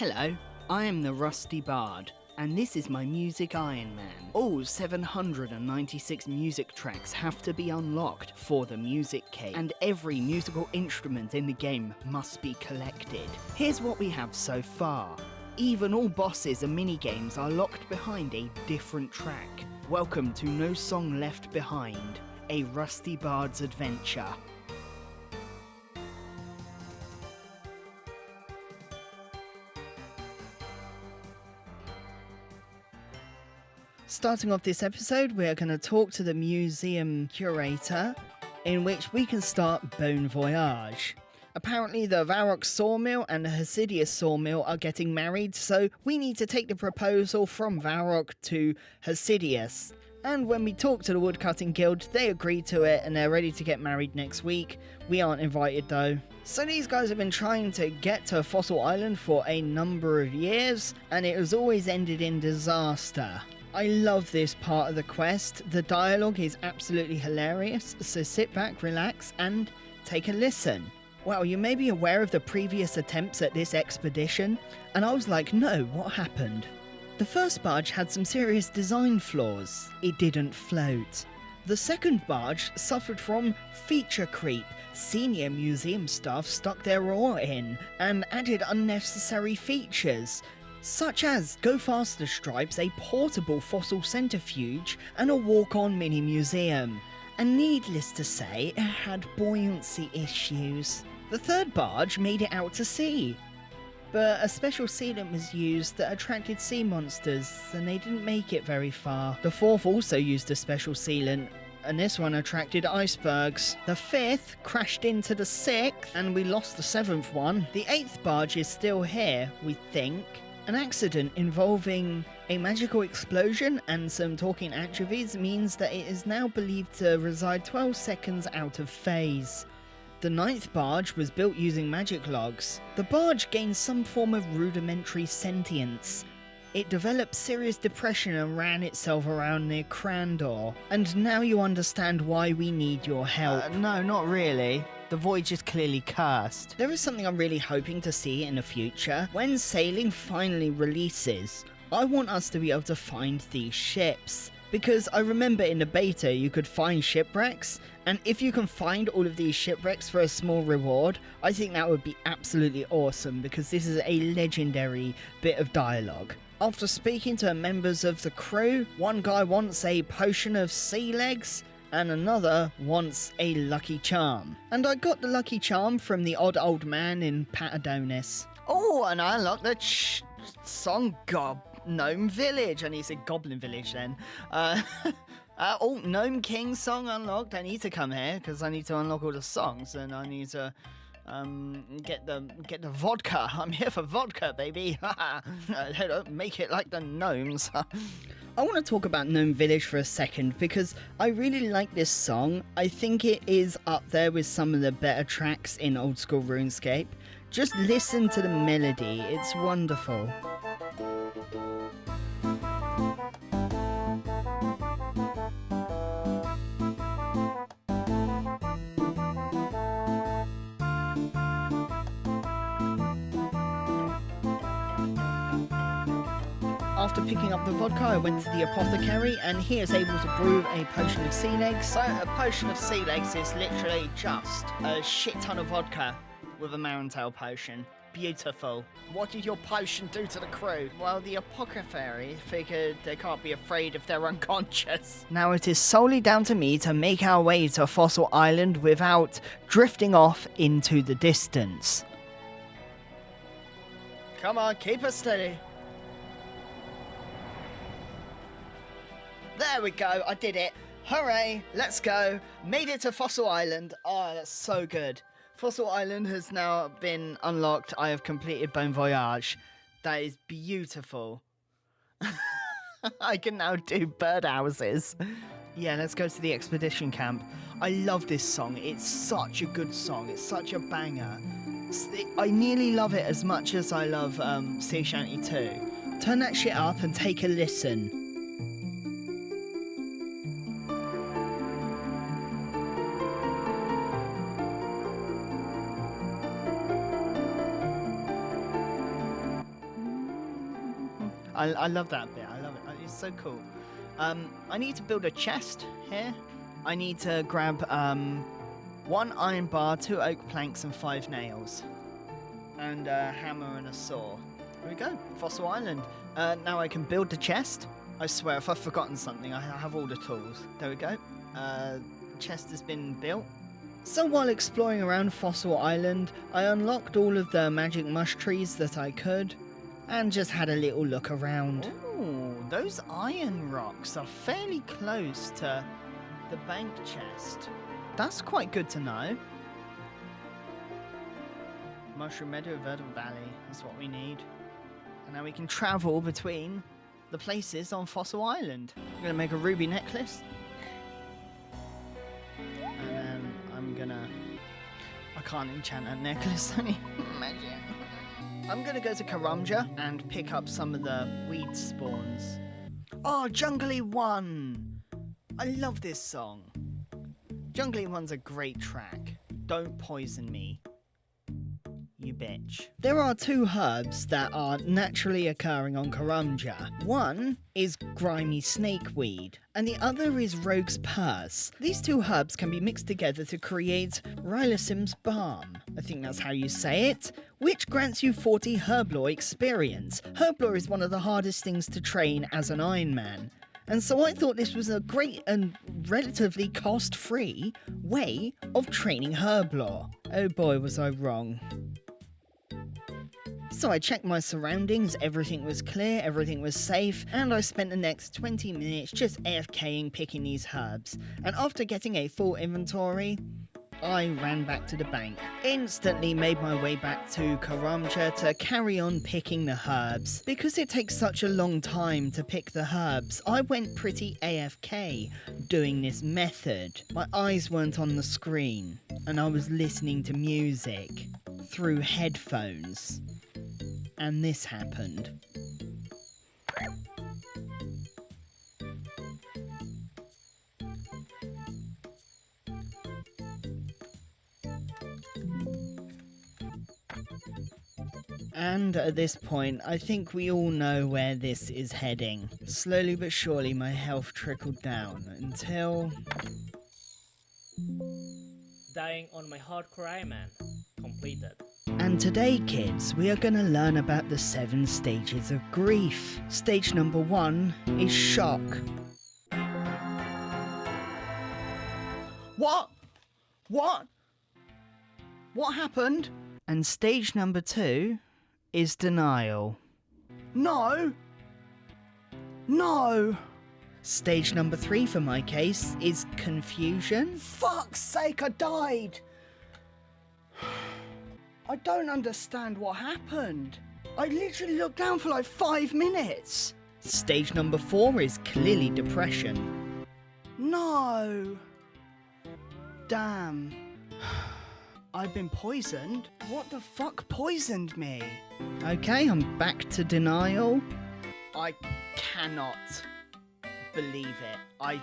Hello, I am the Rusty Bard, and this is my music Ironman. All 796 music tracks have to be unlocked for the music cake, and every musical instrument in the game must be collected. Here's what we have so far. Even all bosses and minigames are locked behind a different track. Welcome to No Song Left Behind, a Rusty Bard's adventure. Starting off this episode, we are going to talk to the museum curator, in which we can start Bon Voyage. Apparently the Varrock sawmill and the Hasidius sawmill are getting married, so we need to take the proposal from Varrock to Hasidius. And when we talk to the Woodcutting Guild, they agree to it and they're ready to get married next week. We aren't invited though. So these guys have been trying to get to Fossil Island for a number of years, and it has always ended in disaster. I love this part of the quest. The dialogue is absolutely hilarious, so sit back, relax, and take a listen. Wow, you may be aware of the previous attempts at this expedition, and I was like, no, what happened? The first barge had some serious design flaws. It didn't float. The second barge suffered from feature creep. Senior museum staff stuck their oar in and added unnecessary features, such as Go Faster Stripes, a portable fossil centrifuge, and a walk-on mini-museum. And needless to say, it had buoyancy issues. The third barge made it out to sea, but a special sealant was used that attracted sea monsters, and they didn't make it very far. The fourth also used a special sealant, and this one attracted icebergs. The fifth crashed into the sixth, and we lost the seventh one. The eighth barge is still here, we think. An accident involving a magical explosion and some talking anchovies means that it is now believed to reside 12 seconds out of phase. The ninth barge was built using magic logs. The barge gained some form of rudimentary sentience. It developed serious depression and ran itself around near Crandor. And now you understand why we need your help. No, not really. The voyage is clearly cursed. There is something I'm really hoping to see in the future. When sailing finally releases, I want us to be able to find these ships. Because I remember in the beta you could find shipwrecks, and if you can find all of these shipwrecks for a small reward, I think that would be absolutely awesome, because this is a legendary bit of dialogue. After speaking to members of the crew, one guy wants a potion of sea legs, and another wants a lucky charm. And I got the lucky charm from the odd old man in Patadonis. Oh, and I unlocked the song Gnome Village. I need to say Goblin Village then. Gnome King song unlocked. I need to come here because I need to unlock all the songs, and I need to get the vodka. I'm here for vodka, baby. Make it like the gnomes. I want to talk about Gnome Village for a second because I really like this song. I think it is up there with some of the better tracks in old school RuneScape. Just listen to the melody, it's wonderful. After picking up the vodka, I went to the apothecary, and he is able to brew a potion of sea legs. So a potion of sea legs is literally just a shit ton of vodka with a Marentail potion. Beautiful. What did your potion do to the crew? Well, the apothecary figured they can't be afraid if they're unconscious. Now it is solely down to me to make our way to Fossil Island without drifting off into the distance. Come on, keep us steady. There we go, I did it. Hooray, let's go. Made it to Fossil Island. Oh, that's so good. Fossil Island has now been unlocked. I have completed Bon Voyage. That is beautiful. I can now do birdhouses. Yeah, let's go to the expedition camp. I love this song. It's such a good song. It's such a banger. I nearly love it as much as I love Sea Shanty 2. Turn that shit up and take a listen. I love that bit. I love it. It's so cool. I need to build a chest here. I need to grab 1 iron bar, 2 oak planks, and 5 nails. And a hammer and a saw. There we go. Fossil Island. Now I can build the chest. I swear, if I've forgotten something, I have all the tools. There we go. Chest has been built. So while exploring around Fossil Island, I unlocked all of the magic mush trees that I could, and just had a little look around. Ooh, those iron rocks are fairly close to the bank chest. That's quite good to know. Mushroom Meadow, Verdant Valley is what we need. And now we can travel between the places on Fossil Island. I'm going to make a ruby necklace. And then I'm going to... I can't enchant a necklace. I need magic. I'm going to go to Karamja and pick up some of the weed spawns. Oh, Jungly One! I love this song. Jungly One's a great track. Don't poison me, you bitch. There are 2 herbs that are naturally occurring on Karamja. One is grimy snakeweed, and the other is rogue's purse. These 2 herbs can be mixed together to create Rylosim's balm. I think that's how you say it, which grants you 40 Herblore experience. Herblore is one of the hardest things to train as an Ironman. And so I thought this was a great and relatively cost-free way of training Herblore. Oh boy, was I wrong. So I checked my surroundings, everything was clear, everything was safe, and I spent the next 20 minutes just AFKing picking these herbs. And after getting a full inventory, I ran back to the bank. Instantly made my way back to Karamja to carry on picking the herbs. Because it takes such a long time to pick the herbs, I went pretty AFK doing this method. My eyes weren't on the screen, and I was listening to music through headphones. And this happened. And at this point, I think we all know where this is heading. Slowly but surely, my health trickled down until... Dying on my hardcore Ironman. Completed. And today, kids, we are going to learn about the 7 stages of grief. Stage number 1 is shock. What? What happened? And stage number 2 is denial. No! Stage number 3 for my case is confusion. Fuck's sake, I died! I don't understand what happened. I literally looked down for like 5 minutes. Stage number 4 is clearly depression. No! Damn. I've been poisoned? What the fuck poisoned me? Okay, I'm back to denial. I cannot believe it. I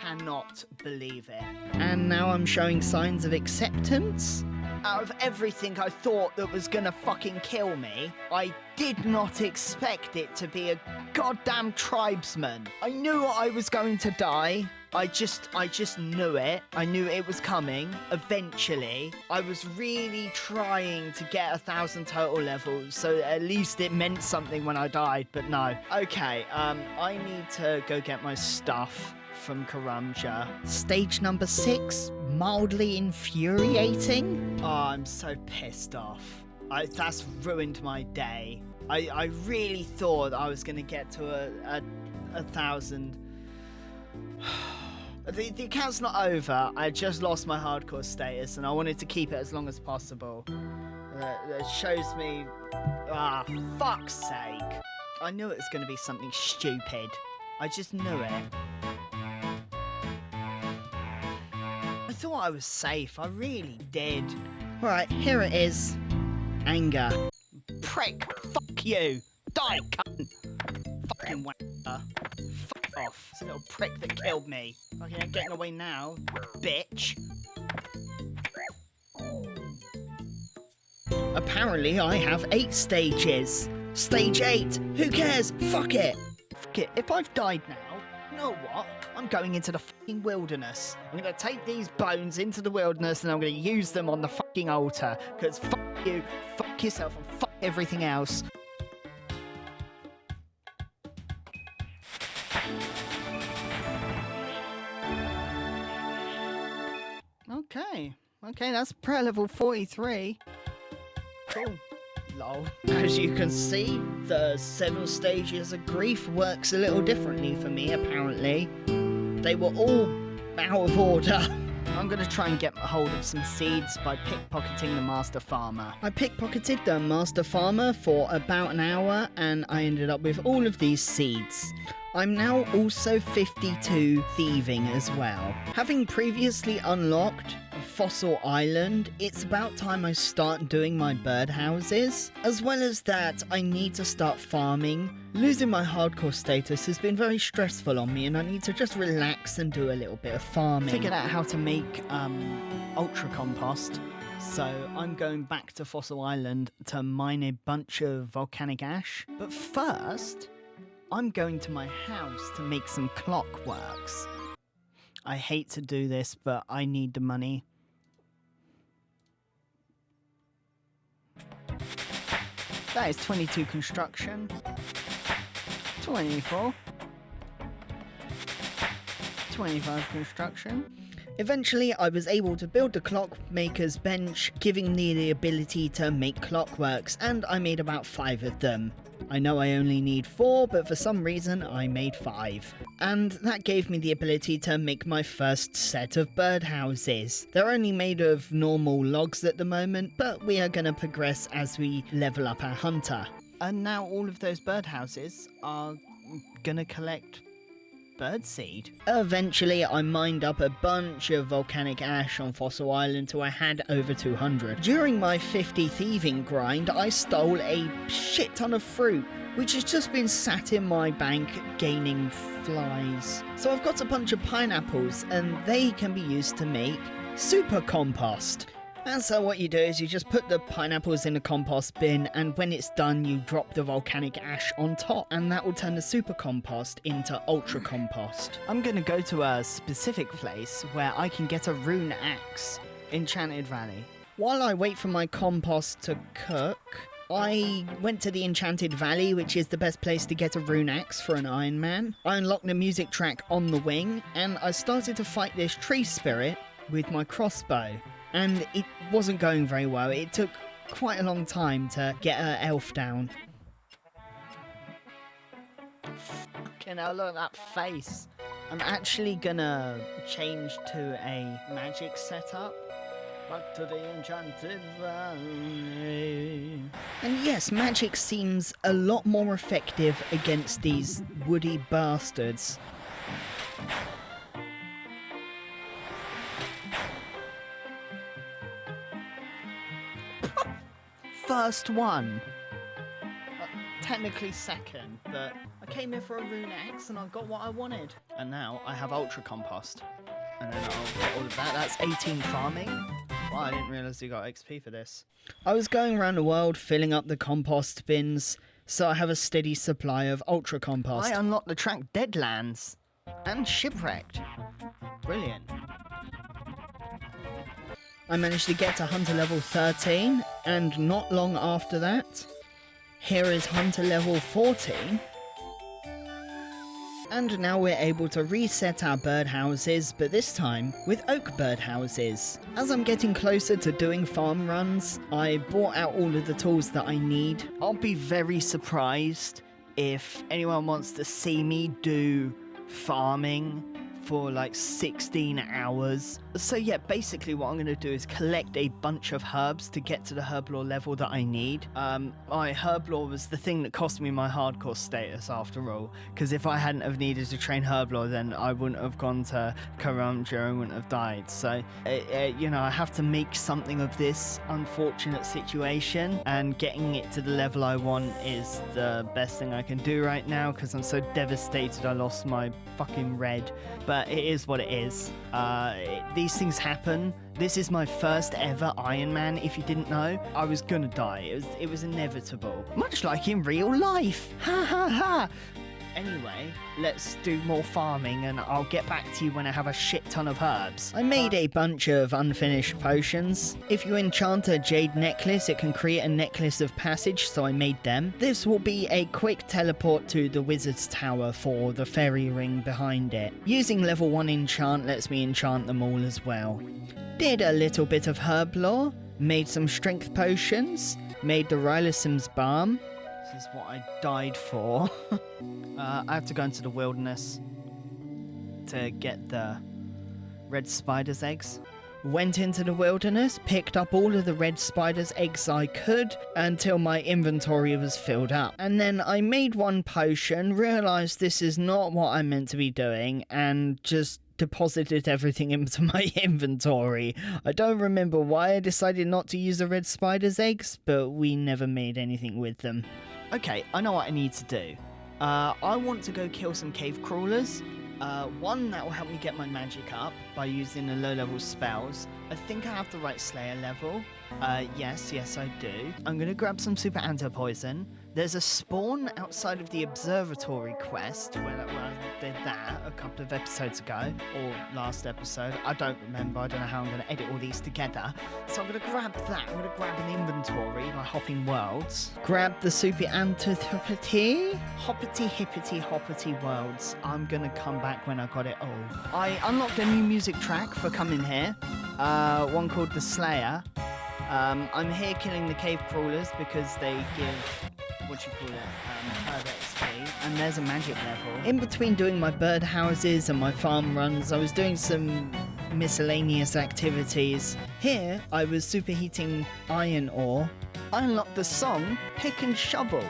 cannot believe it. And now I'm showing signs of acceptance. Out of everything I thought that was gonna fucking kill me, I did not expect it to be a goddamn tribesman. I knew I was going to die. I just knew it. I knew it was coming. Eventually, I was really trying to get 1,000 total levels, so at least it meant something when I died, but no. Okay, I need to go get my stuff from Karamja. Stage number 6, mildly infuriating. Oh, I'm so pissed off. That's ruined my day. I really thought I was gonna get to a 1,000. The account's not over. I just lost my hardcore status and I wanted to keep it as long as possible. That shows me... Ah, fuck's sake. I knew it was going to be something stupid. I just knew it. I thought I was safe. I really did. Alright, here it is. Anger. Prick. Fuck you. Die, cunt. Fucking wanker. Off. It's a little prick that killed me. Okay, I'm getting away now, bitch. Apparently I have 8 stages. Stage 8. Who cares? Fuck it. Fuck it. If I've died now, you know what? I'm going into the fucking wilderness. I'm going to take these bones into the wilderness and I'm going to use them on the fucking altar. Because fuck you, fuck yourself, and fuck everything else. Okay, that's prayer level 43. Cool. Lol. As you can see, the 7 stages of grief works a little differently for me, apparently. They were all out of order. I'm going to try and get a hold of some seeds by pickpocketing the Master Farmer. I pickpocketed the Master Farmer for about an hour and I ended up with all of these seeds. I'm now also 52 thieving as well. Having previously unlocked Fossil Island, it's about time I start doing my birdhouses. As well as that, I need to start farming. Losing my hardcore status has been very stressful on me and I need to just relax and do a little bit of farming. Figured out how to make ultra compost. So I'm going back to Fossil Island to mine a bunch of volcanic ash. But first, I'm going to my house to make some clockworks. I hate to do this, but I need the money. That is 22 construction. 24. 25 construction. Eventually, I was able to build the clockmaker's bench, giving me the ability to make clockworks, and I made about 5 of them. I know I only need 4, but for some reason I made 5. And that gave me the ability to make my first set of birdhouses. They're only made of normal logs at the moment, but we are going to progress as we level up our hunter. And now all of those birdhouses are going to collect birdseed. Eventually, I mined up a bunch of volcanic ash on Fossil Island till I had over 200. During my 50 thieving grind, I stole a shit ton of fruit, which has just been sat in my bank gaining flies. So I've got a bunch of pineapples, and they can be used to make super compost. And so what you do is you just put the pineapples in the compost bin, and when it's done you drop the volcanic ash on top, and that will turn the super compost into ultra compost. I'm going to go to a specific place where I can get a rune axe, Enchanted Valley. While I wait for my compost to cook, I went to the Enchanted Valley, which is the best place to get a rune axe for an Ironman. I unlocked the music track On the Wing, and I started to fight this tree spirit with my crossbow. And it wasn't going very well. It took quite a long time to get her elf down. Fucking hell, look at that face. I'm actually gonna change to a magic setup. Back to the Enchanted Valley. And yes, magic seems a lot more effective against these woody bastards. First one. Technically second, but I came here for a rune axe and I got what I wanted. And now I have ultra compost. And then I'll get all of that. That's 18 farming. Wow, I didn't realise you got XP for this. I was going around the world filling up the compost bins, so I have a steady supply of ultra compost. I unlocked the track Deadlands and Shipwrecked. Brilliant. I managed to get to Hunter level 13, and not long after that, here is Hunter level 14. And now we're able to reset our birdhouses, but this time with oak birdhouses. As I'm getting closer to doing farm runs, I bought out all of the tools that I need. I'll be very surprised if anyone wants to see me do farming for like 16 hours. So yeah, basically what I'm going to do is collect a bunch of herbs to get to the Herblore level that I need. My Herblore was the thing that cost me my hardcore status after all, because if I hadn't have needed to train Herblore, then I wouldn't have gone to Karamja and wouldn't have died. So, you know, I have to make something of this unfortunate situation, and getting it to the level I want is the best thing I can do right now, because I'm so devastated I lost my fucking red. But it is what it is. These these things happen. This is my first ever Ironman, if you didn't know. I was gonna die. It was inevitable. Much like in real life. Ha ha ha. Anyway, let's do more farming and I'll get back to you when I have a shit ton of herbs. I made a bunch of unfinished potions. If you enchant a jade necklace, it can create a necklace of passage, so I made them. This will be a quick teleport to the wizard's tower for the fairy ring behind it. Using level 1 enchant lets me enchant them all as well. Did a little bit of herblore, made some strength potions, made the Rylosim's balm. This is what I died for. I have to go into the wilderness to get the red spider's eggs. Went into the wilderness, picked up all of the red spider's eggs I could until my inventory was filled up. And then I made one potion, realised this is not what I'm meant to be doing, and just deposited everything into my inventory. I don't remember why I decided not to use the red spider's eggs, but we never made anything with them. Okay, I know what I need to do. I want to go kill some cave crawlers. One that will help me get my magic up by using the low level spells. I think I have the right Slayer level. Yes I do. I'm gonna grab some super anti-poison. There's a spawn outside of the observatory quest where I did that a couple of episodes ago, or last episode. I don't remember. I don't know how I'm gonna edit all these together. So I'm gonna grab that. I'm gonna grab an inventory by hopping worlds. Grab the super anti-hoppity hippity worlds. I'm gonna come back when I got it all. I unlocked a new music track for coming here. One called The Slayer. I'm here killing the cave crawlers because they give, herb XP, and there's a magic level. In between doing my birdhouses and my farm runs, I was doing some miscellaneous activities. Here, I was superheating iron ore. I unlocked the song Pick and Shovel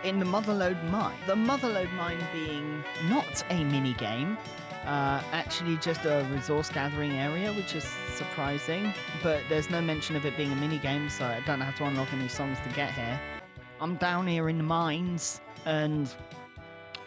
in the Motherlode Mine. The Motherlode Mine being not a mini-game, actually just a resource gathering area, which is surprising, but there's no mention of it being a minigame, so I don't have to unlock any songs to get here. I'm down here in the mines, and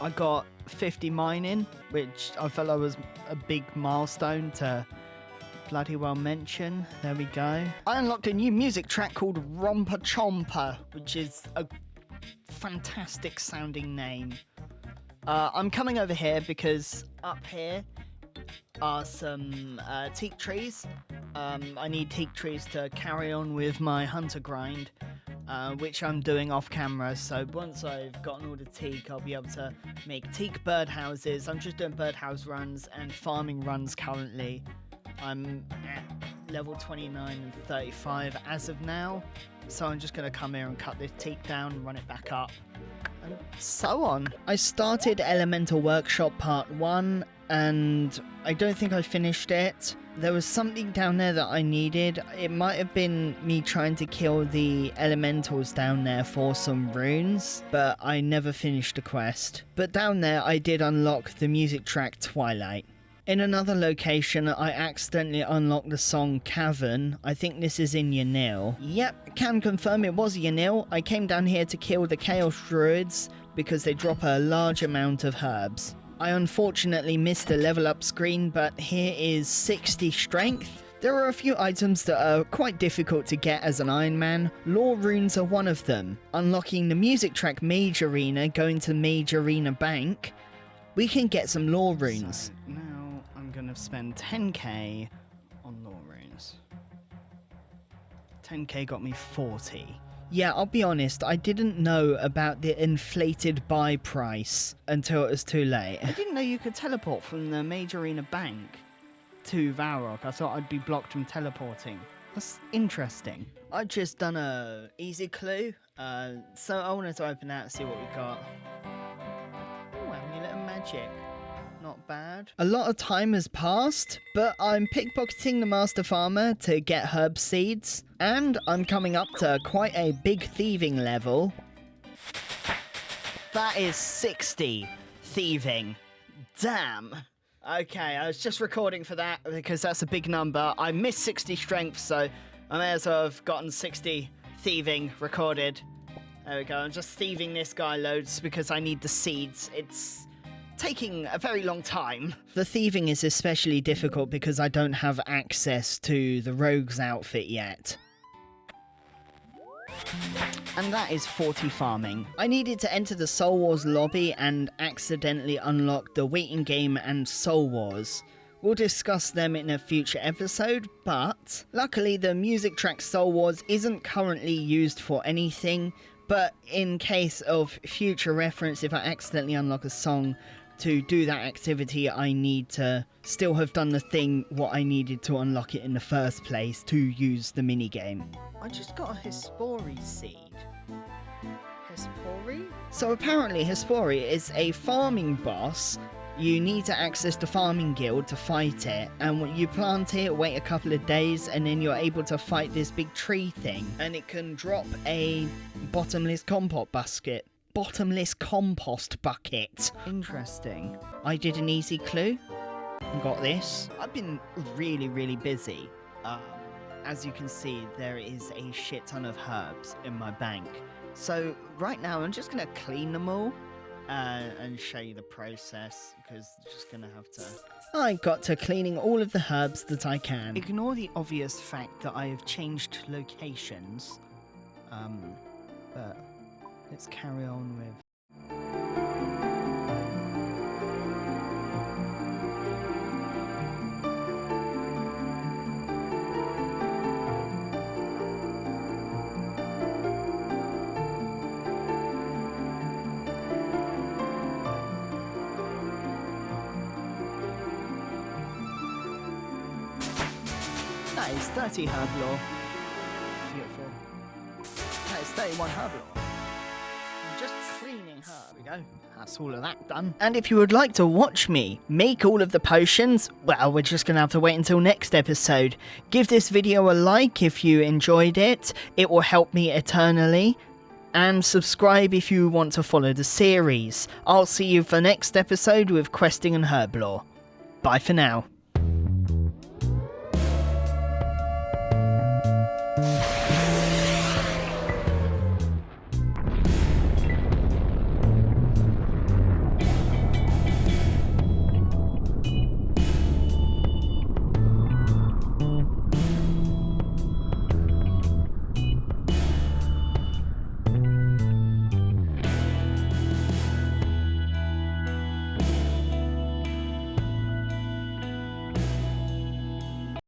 I got 50 mining, which I felt like was a big milestone to bloody well mention. There we go. I unlocked a new music track called Romper Chomper, which is a fantastic sounding name. I'm coming over here because up here are some teak trees. I need teak trees to carry on with my hunter grind, which I'm doing off camera. So once I've gotten all the teak, I'll be able to make teak birdhouses. I'm just doing birdhouse runs and farming runs currently. I'm at level 29 and 35 as of now. So I'm just going to come here and cut this teak down and run it back up. And so on. I started Elemental Workshop Part 1 and I don't think I finished it. There was something down there that I needed. It might have been me trying to kill the elementals down there for some runes, but I never finished the quest. But down there I did unlock the music track Twilight. In another location, I accidentally unlocked the song Cavern. I think this is in Yanil. Yep, can confirm it was Yanil. I came down here to kill the Chaos Druids because they drop a large amount of herbs. I unfortunately missed the level up screen, but here is 60 strength. There are a few items that are quite difficult to get as an Ironman. Lore runes are one of them. Unlocking the music track Mage Arena, going to Mage Arena Bank, we can get some lore runes. So now I'm gonna spend 10k on lore runes. 10k got me 40. Yeah, I'll be honest, I didn't know about the inflated buy price until it was too late. I didn't know you could teleport from the Mage Arena Bank to Varrock. I thought I'd be blocked from teleporting. That's interesting. I've just done a easy clue, so I wanted to open that and see what we got. Oh, having a little magic. Not bad. A lot of time has passed, but I'm pickpocketing the Master Farmer to get herb seeds, and I'm coming up to quite a big thieving level. That is 60 thieving. Damn. Okay, I was just recording for that because that's a big number. I missed 60 strength, so I may as well have gotten 60 thieving recorded. There we go. I'm just thieving this guy loads because I need the seeds. It's taking a very long time. The thieving is especially difficult because I don't have access to the rogue's outfit yet. And that is 40 farming. I needed to enter the Soul Wars lobby and accidentally unlock the waiting game and Soul Wars. We'll discuss them in a future episode, but luckily the music track Soul Wars isn't currently used for anything, but in case of future reference, if I accidentally unlock a song, to do that activity I need to still have done the thing what I needed to unlock it in the first place to use the minigame. I just got a Herblore seed. Herblore? So apparently Herblore is a farming boss. You need to access the farming guild to fight it, and when you plant it, wait a couple of days, and then you're able to fight this big tree thing, and it can drop a bottomless compost basket. Interesting. I did an easy clue and got this. I've been really busy. As you can see, there is a shit ton of herbs in my bank. So right now I'm just gonna clean them all and show you the process, because I'm just gonna have to. I got to cleaning all of the herbs that I can. Ignore the obvious fact that I have changed locations. But let's carry on with. That is 30 Herblore. Beautiful. That is 31 Herblore. I'm just cleaning her. There we go. That's all of that done. And if you would like to watch me make all of the potions, well, we're just going to have to wait until next episode. Give this video a like if you enjoyed it. It will help me eternally. And subscribe if you want to follow the series. I'll see you for next episode with Questing and Herblore. Bye for now.